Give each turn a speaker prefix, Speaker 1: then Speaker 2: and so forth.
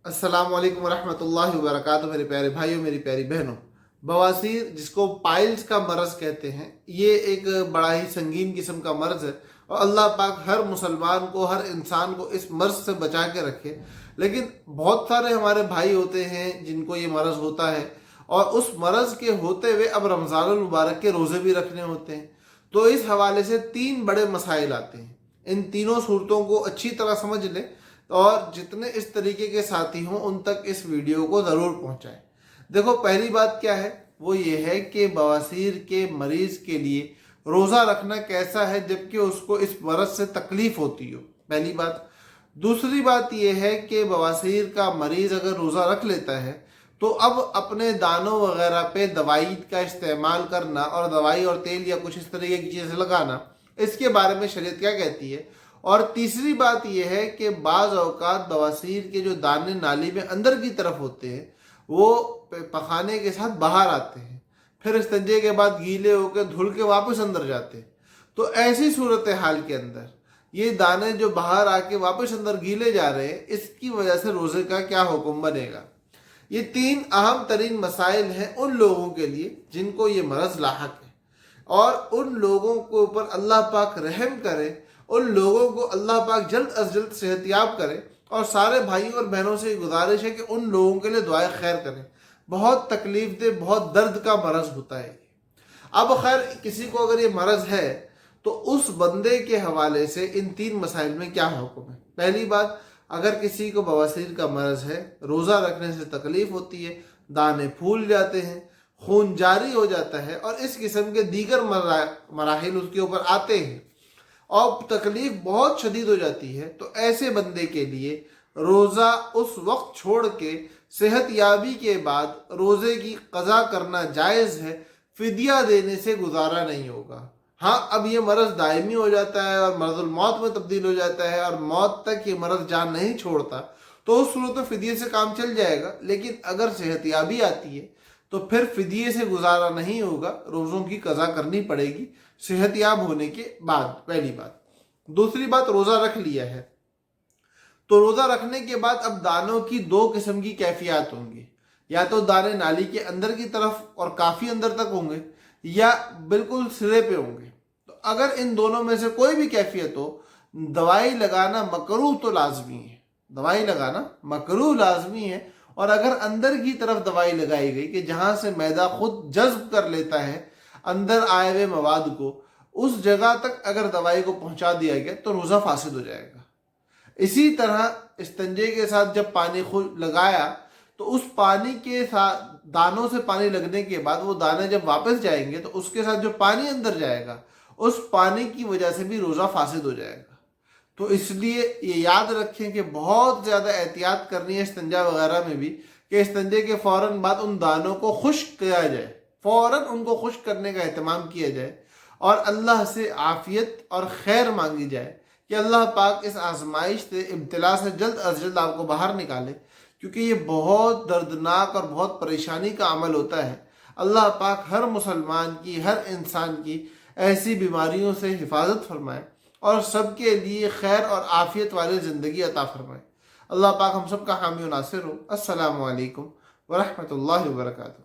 Speaker 1: अस्सलाम वालेकुम रहमतुल्लाहि व बरकातहू। मेरे प्यारे भाइयों, मेरी प्यारी बहनों, बवासीर जिसको पाइल्स का मरज़ कहते हैं, ये एक बड़ा ही संगीन किस्म का मर्ज़ है और अल्लाह पाक हर मुसलमान को, हर इंसान को इस मर्ज़ से बचा के रखे। लेकिन बहुत सारे हमारे भाई होते हैं जिनको ये मरज़ होता है और उस मरज़ के होते हुए अब रमज़ानुल मुबारक के रोज़े भी रखने होते हैं। तो इस हवाले से तीन बड़े मसाइल आते हैं। इन तीनों सूरतों को अच्छी तरह समझ लें और जितने इस तरीके के साथी हों उन तक इस वीडियो को ज़रूर पहुंचाएं। देखो, पहली बात क्या है, वो ये है कि बवासीर के मरीज़ के लिए रोज़ा रखना कैसा है जबकि उसको इस मरज़ से तकलीफ़ होती हो, पहली बात। दूसरी बात यह है कि बवासीर का मरीज़ अगर रोज़ा रख लेता है तो अब अपने दानों वगैरह पे दवाई का इस्तेमाल करना और दवाई और तेल या कुछ इस तरीके की चीज़ें लगाना, इसके बारे में शरीयत क्या कहती है। और तीसरी बात यह है कि बाज़ औक़ात बवासीर के जो दाने नाली में अंदर की तरफ होते हैं वो पखाने के साथ बाहर आते हैं, फिर इस्तिंजे के बाद गीले होकर धुल के वापस अंदर जाते हैं। तो ऐसी सूरत हाल के अंदर ये दाने जो बाहर आके वापस अंदर गीले जा रहे हैं, इसकी वजह से रोज़े का क्या हुक्म बनेगा। ये तीन अहम तरीन मसाइल हैं उन लोगों के लिए जिनको ये मरज़ लाहक है, और उन लोगों के ऊपर अल्लाह पाक रहम करे, उन लोगों को अल्लाह पाक जल्द अज जल्द सेहतियाब करे। और सारे भाइयों और बहनों से गुजारिश है कि उन लोगों के लिए दुआए खैर करें। बहुत तकलीफ दे, बहुत दर्द का मरज़ होता है। अब खैर किसी को अगर ये मरज़ है तो उस बंदे के हवाले से इन तीन मसाइल में क्या हुक्म है। पहली बात, अगर किसी को बवासीर का मरज़ है, रोज़ा रखने से तकलीफ़ होती है, दाने फूल जाते हैं, खून जारी हो जाता है और इस किस्म के दीगर मराहिल उसके ऊपर आते हैं और तकलीफ़ बहुत शदीद हो जाती है, तो ऐसे बंदे के लिए रोज़ा उस वक्त छोड़ के सेहत याबी के बाद रोज़े की क़ज़ा करना जायज़ है। फ़िदिया देने से गुजारा नहीं होगा। हाँ, अब ये मरज़ दायमी हो जाता है और मरज़ुल मौत में तब्दील हो जाता है और मौत तक ये मरज़ जान नहीं छोड़ता, तो उस सूरत में फ़िदिये से काम चल जाएगा। लेकिन अगर सेहत याबी आती है तो फिर फ़िदिये से गुजारा नहीं होगा, रोज़ों की क़ज़ा करनी पड़ेगी सेहतयाब होने के बाद, पहली बात। दूसरी बात, रोज़ा रख लिया है तो रोज़ा रखने के बाद अब दानों की दो किस्म की कैफियत होंगी। या तो दाने नाली के अंदर की तरफ और काफ़ी अंदर तक होंगे या बिल्कुल सिरे पे होंगे। तो अगर इन दोनों में से कोई भी कैफियत हो, दवाई लगाना मकरूह तो लाजमी है, दवाई लगाना मकरूह लाजमी है। और अगर अंदर की तरफ दवाई लगाई गई कि जहाँ से मैदा खुद जज्ब कर लेता है अंदर आए हुए मवाद को, उस जगह तक अगर दवाई को पहुँचा दिया गया तो रोज़ा फासिद हो जाएगा। इसी तरह इस्तिंजे के साथ जब पानी खुद लगाया तो उस पानी के साथ दानों से पानी लगने के बाद वो दाने जब वापस जाएंगे तो उसके साथ जो पानी अंदर जाएगा उस पानी की वजह से भी रोज़ा फासिद हो जाएगा। तो इसलिए ये याद रखें कि बहुत ज़्यादा एहतियात करनी है इस्तिंजा वगैरह में भी, कि इस्तिंजे के फ़ौरन बाद उन दानों को खुश्क किया जाए, फ़ौरन उनको खुश्क करने का एहतमाम किया जाए और अल्लाह से आफ़ियत और खैर मांगी जाए कि अल्लाह पाक इस आजमाइश से, इब्तिला से जल्द अज जल्द आपको बाहर निकाले, क्योंकि ये बहुत दर्दनाक और बहुत परेशानी का अमल होता है। अल्लाह पाक हर मुसलमान की, हर इंसान की ऐसी बीमारियों से हिफाजत फरमाए और सबके लिए खैर और आफ़ियत वाली ज़िंदगी अता फरमाए। अल्लाह पाक हम सब का हामी व नासिर हो। अस्सलामु अलैकुम व रहमतुल्लाहि व बरकातहू।